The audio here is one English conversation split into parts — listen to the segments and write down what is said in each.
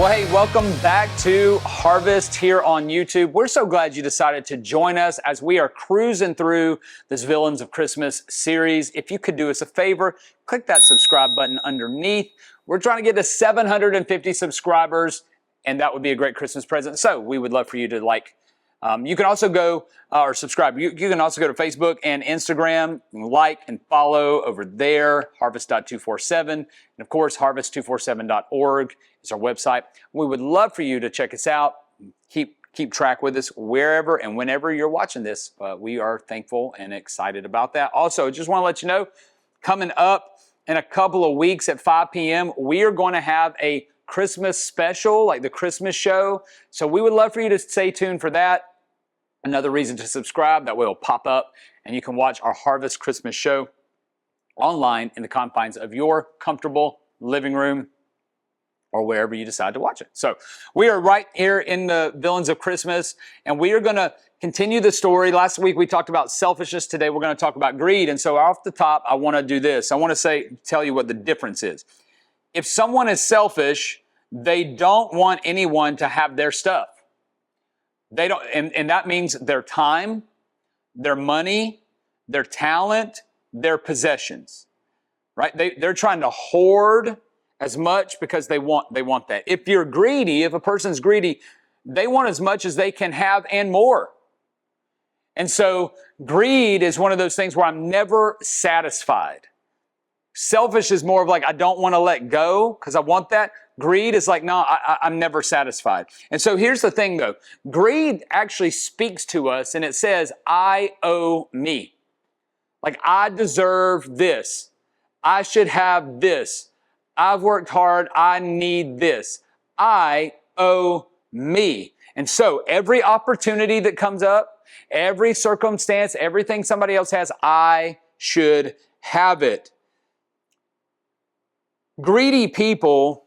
Well, hey, welcome back to Harvest here on YouTube. We're so glad you decided to join us as we are cruising through this Villains of Christmas series. If you could do us a favor, click that subscribe button underneath. We're trying to get to 750 subscribers, and that would be a great Christmas present. So we would love for you to you can also go or subscribe. You can also go to Facebook and Instagram, like and follow over there, harvest.247. And of course, harvest247.org is our website. We would love for you to check us out. Keep track with us wherever and whenever you're watching this. We are thankful and excited about that. Also, just want to let you know, coming up in a couple of weeks at 5 p.m., we are going to have a Christmas special, like the Christmas show. So we would love for you to stay tuned for that. Another reason to subscribe, that way it'll pop up and you can watch our Harvest Christmas show online in the confines of your comfortable living room or wherever you decide to watch it. So we are right here in the Villains of Christmas, and we are going to continue the story. Last week we talked about selfishness. Today we're going to talk about greed. And so off the top, I want to do this. I want to tell you what the difference is. If someone is selfish, they don't want anyone to have their stuff. They don't, and that means their time, their money, their talent, their possessions, right? They're trying to hoard as much because they want that. If you're greedy, if a person's greedy, they want as much as they can have and more. And so greed is one of those things where I'm never satisfied. Selfish is more of like, I don't want to let go because I want that. Greed is like, no, I'm never satisfied. And so here's the thing though. Greed actually speaks to us and it says, I owe me. Like, I deserve this. I should have this. I've worked hard. I need this. I owe me. And so every opportunity that comes up, every circumstance, everything somebody else has, I should have it. Greedy people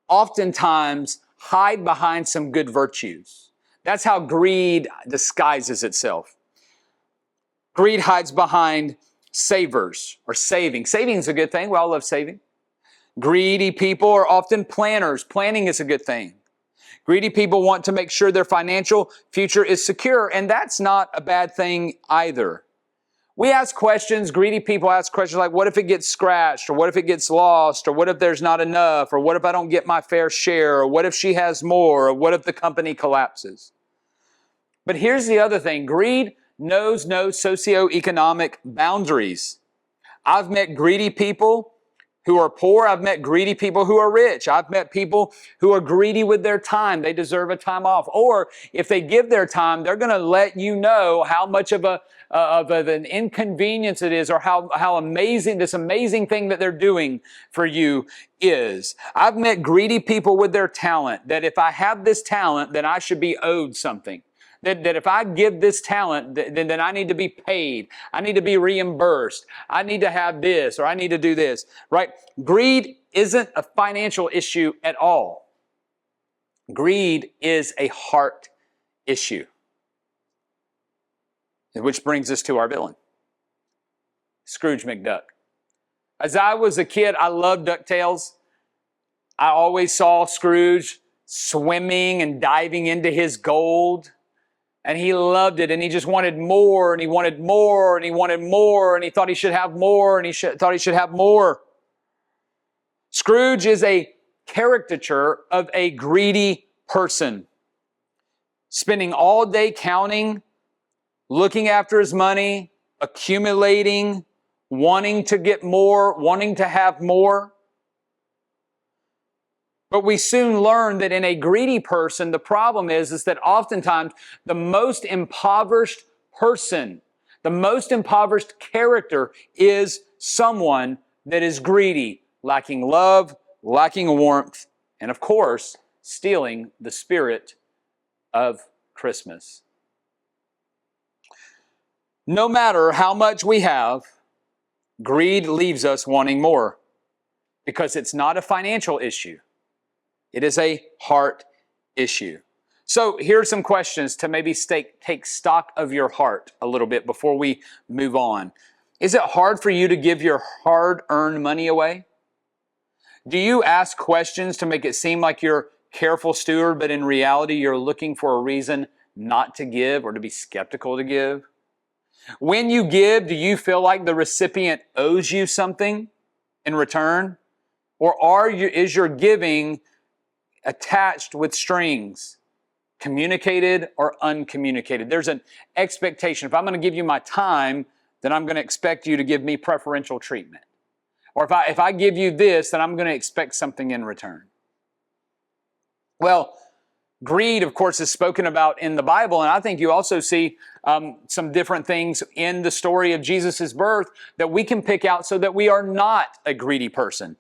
oftentimes hide behind some good virtues. That's how greed disguises itself. Greed hides behind savers or saving. Saving is a good thing. We all love saving. Greedy people are often planners. Planning is a good thing. Greedy people want to make sure their financial future is secure, and that's not a bad thing either. We ask questions, greedy people ask questions like, what if it gets scratched? Or what if it gets lost? Or what if there's not enough? Or what if I don't get my fair share? Or what if she has more? Or what if the company collapses? But here's the other thing. Greed knows no socioeconomic boundaries. I've met greedy people who are poor. I've met greedy people who are rich. I've met people who are greedy with their time. They deserve a time off. Or if they give their time, they're going to let you know how much of an inconvenience it is, or how amazing this amazing thing that they're doing for you is. I've met greedy people with their talent, that if I have this talent, then I should be owed something. That if I give this talent, then I need to be paid. I need to be reimbursed. I need to have this, or I need to do this, right? Greed isn't a financial issue at all. Greed is a heart issue. Which brings us to our villain, Scrooge McDuck. As I was a kid, I loved DuckTales. I always saw Scrooge swimming and diving into his gold. And he loved it, and he just wanted more, and he wanted more, and he wanted more, and he thought he should have more, and he thought he should have more. Scrooge is a caricature of a greedy person, spending all day counting, looking after his money, accumulating, wanting to get more, wanting to have more. But we soon learn that in a greedy person, the problem is that oftentimes the most impoverished person, the most impoverished character is someone that is greedy, lacking love, lacking warmth, and of course, stealing the spirit of Christmas. No matter how much we have, greed leaves us wanting more because it's not a financial issue. It is a heart issue. So here are some questions to maybe take stock of your heart a little bit before we move on. Is it hard for you to give your hard-earned money away? Do you ask questions to make it seem like you're careful steward, but in reality you're looking for a reason not to give or to be skeptical to give? When you give, do you feel like the recipient owes you something in return? Or is your giving attached with strings, communicated or uncommunicated? There's an expectation. If I'm going to give you my time, then I'm going to expect you to give me preferential treatment. Or if I give you this, then I'm going to expect something in return. Well, greed, of course, is spoken about in the Bible, and I think you also see some different things in the story of Jesus' birth that we can pick out so that we are not a greedy person.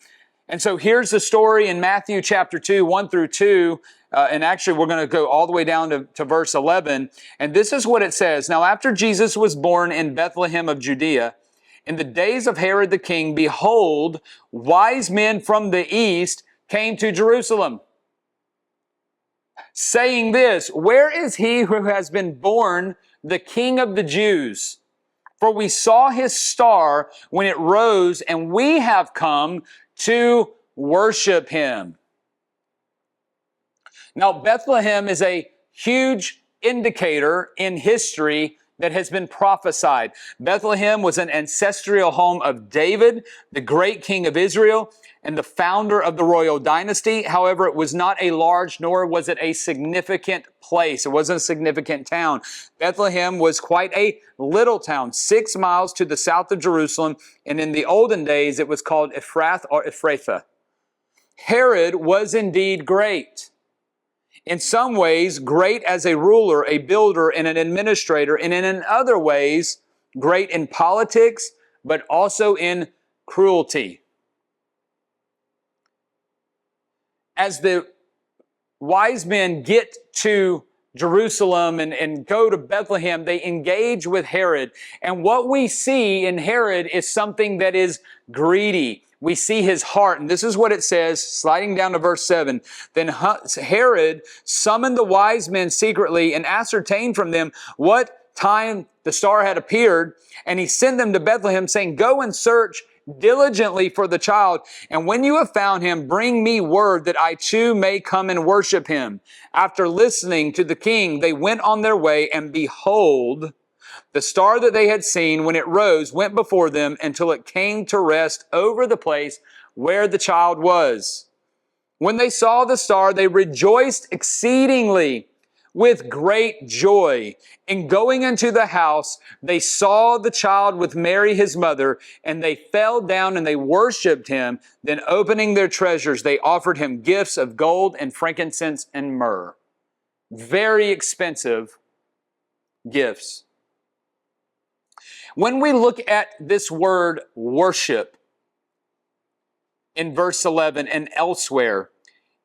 And so here's the story in Matthew chapter 2, 1 through 2, and actually we're going to go all the way down to verse 11, and this is what it says. Now after Jesus was born in Bethlehem of Judea, in the days of Herod the king, behold, wise men from the east came to Jerusalem, saying this, where is he who has been born the King of the Jews? For we saw his star when it rose, and we have come to worship him. Now, Bethlehem is a huge indicator in history that has been prophesied. Bethlehem was an ancestral home of David, the great king of Israel, and the founder of the royal dynasty. However, it was not a large, nor was it a significant place. It wasn't a significant town. Bethlehem was quite a little town, 6 miles to the south of Jerusalem, and in the olden days, it was called Ephrath or Ephrathah. Herod was indeed great. In some ways, great as a ruler, a builder, and an administrator, and in other ways, great in politics, but also in cruelty. As the wise men get to Jerusalem and go to Bethlehem, they engage with Herod. And what we see in Herod is something that is greedy. We see his heart, and this is what it says, sliding down to verse 7. Then Herod summoned the wise men secretly and ascertained from them what time the star had appeared, and he sent them to Bethlehem, saying, go and search diligently for the child, and when you have found him, bring me word that I too may come and worship him. After listening to the king, they went on their way, and behold, the star that they had seen when it rose went before them until it came to rest over the place where the child was. When they saw the star, they rejoiced exceedingly with great joy. And going into the house, they saw the child with Mary his mother, and they fell down and they worshiped him. Then opening their treasures, they offered him gifts of gold and frankincense and myrrh. Very expensive gifts. When we look at this word worship in verse 11 and elsewhere,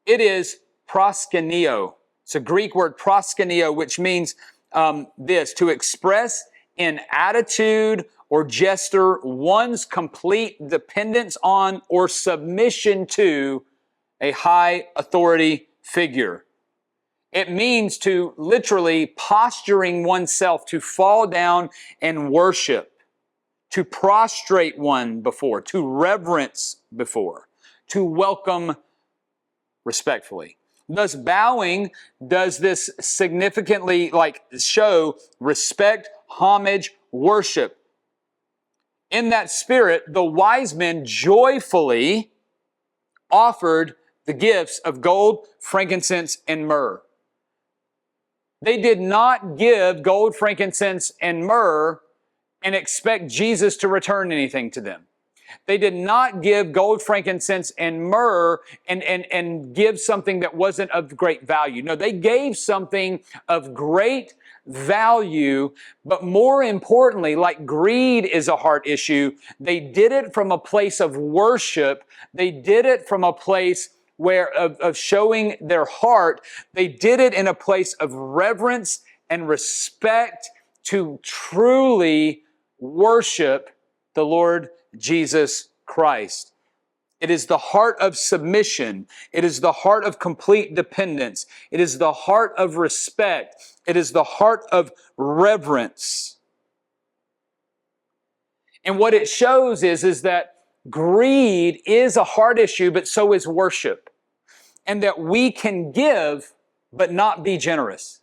it is proskuneo. It's a Greek word proskuneo, which means this, to express in attitude or gesture one's complete dependence on or submission to a high authority figure. It means to literally posturing oneself, to fall down and worship, to prostrate one before, to reverence before, to welcome respectfully. Thus, bowing does this significantly show respect, homage, worship. In that spirit, the wise men joyfully offered the gifts of gold, frankincense, and myrrh. They did not give gold, frankincense, and myrrh and expect Jesus to return anything to them. They did not give gold, frankincense, and myrrh and give something that wasn't of great value. No, they gave something of great value, but more importantly, like greed is a heart issue, they did it from a place of worship. They did it from a place of showing their heart. They did it in a place of reverence and respect to truly worship the Lord Jesus Christ. It is the heart of submission. It is the heart of complete dependence. It is the heart of respect. It is the heart of reverence. And what it shows is that greed is a heart issue, but so is worship. And that we can give, but not be generous.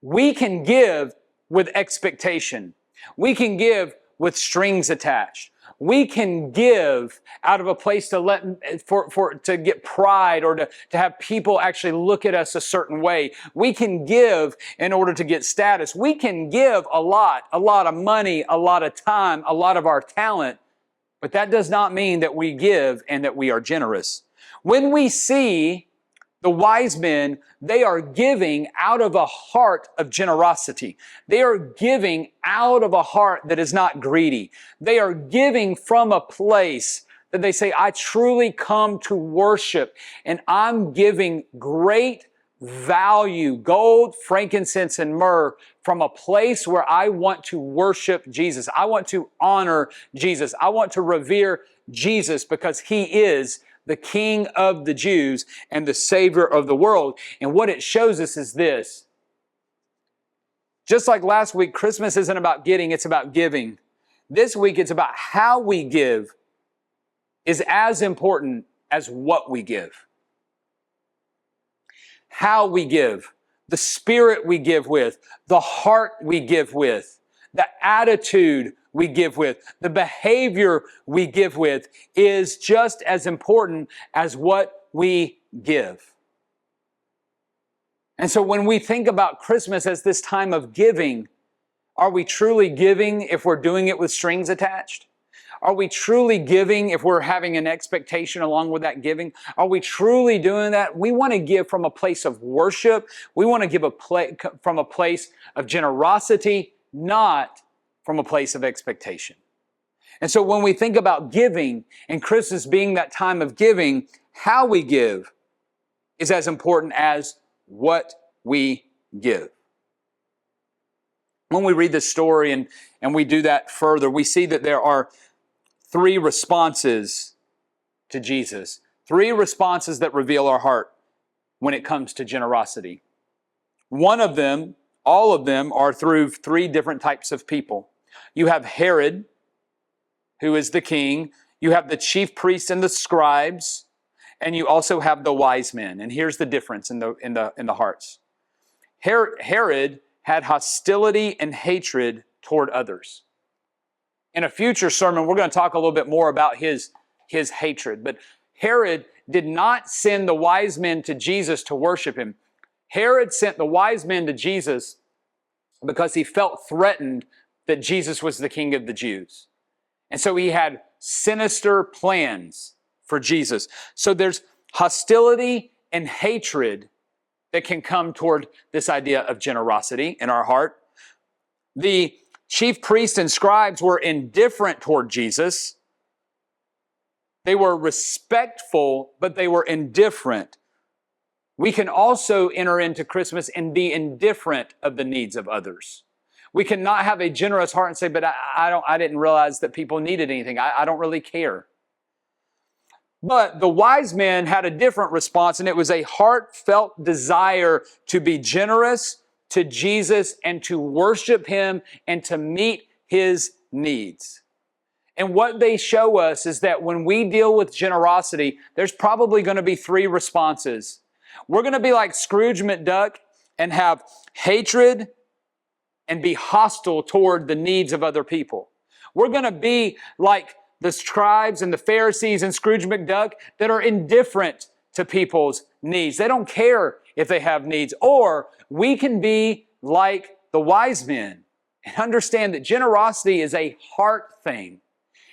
We can give with expectation. We can give with strings attached. We can give out of a place to get pride or to have people actually look at us a certain way. We can give in order to get status. We can give a lot of money, a lot of time, a lot of our talent, but that does not mean that we give and that we are generous. When we see the wise men, they are giving out of a heart of generosity. They are giving out of a heart that is not greedy. They are giving from a place that they say, I truly come to worship, and I'm giving great value, gold, frankincense, and myrrh, from a place where I want to worship Jesus. I want to honor Jesus. I want to revere Jesus because He is the King of the Jews and the Savior of the world. And what it shows us is this. Just like last week, Christmas isn't about getting, it's about giving. This week, it's about how we give is as important as what we give. How we give, the spirit we give with, the heart we give with, the attitude we give with, the behavior we give with is just as important as what we give. And so when we think about Christmas as this time of giving, are we truly giving if we're doing it with strings attached? Are we truly giving if we're having an expectation along with that giving? Are we truly doing that? We want to give from a place of worship. We want to give from a place of generosity, not from a place of expectation. And so when we think about giving and Christmas being that time of giving, how we give is as important as what we give. When we read this story and we do that further, we see that there are three responses to Jesus. Three responses that reveal our heart when it comes to generosity. One of them, all of them, are through three different types of people. You have Herod, who is the king. You have the chief priests and the scribes, and you also have the wise men. And here's the difference in the hearts. Herod had hostility and hatred toward others. In a future sermon, we're going to talk a little bit more about his hatred. But Herod did not send the wise men to Jesus to worship him. Herod sent the wise men to Jesus because he felt threatened that Jesus was the King of the Jews. And so he had sinister plans for Jesus. So there's hostility and hatred that can come toward this idea of generosity in our heart. The chief priests and scribes were indifferent toward Jesus. They were respectful, but they were indifferent. We can also enter into Christmas and be indifferent of the needs of others. We cannot have a generous heart and say, but I didn't realize that people needed anything. I don't really care. But the wise men had a different response, and it was a heartfelt desire to be generous to Jesus and to worship Him and to meet His needs. And what they show us is that when we deal with generosity, there's probably going to be three responses. We're going to be like Scrooge McDuck and have hatred and be hostile toward the needs of other people. We're going to be like the scribes and the Pharisees and Scrooge McDuck that are indifferent to people's needs. They don't care if they have needs. Or we can be like the wise men and understand that generosity is a heart thing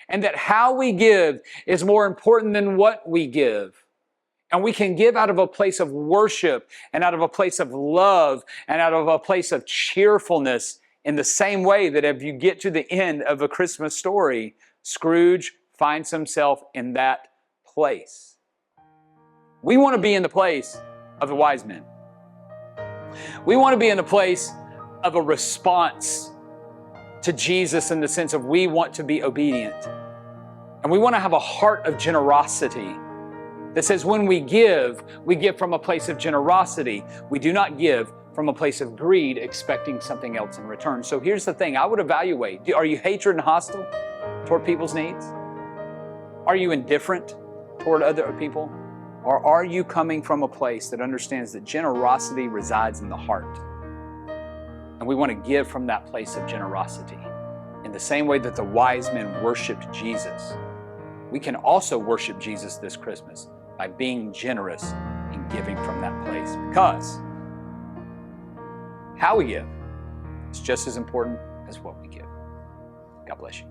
and that how we give is more important than what we give. And we can give out of a place of worship and out of a place of love and out of a place of cheerfulness in the same way that if you get to the end of A Christmas Story, Scrooge finds himself in that place. We want to be in the place of the wise men. We want to be in the place of a response to Jesus in the sense of we want to be obedient. And we want to have a heart of generosity that says when we give from a place of generosity. We do not give from a place of greed, expecting something else in return. So here's the thing. I would evaluate. Are you hatred and hostile? toward people's needs? Are you indifferent toward other people? Or are you coming from a place that understands that generosity resides in the heart? And we want to give from that place of generosity. In the same way that the wise men worshiped Jesus, we can also worship Jesus this Christmas by being generous and giving from that place. Because how we give is just as important as what we give. God bless you.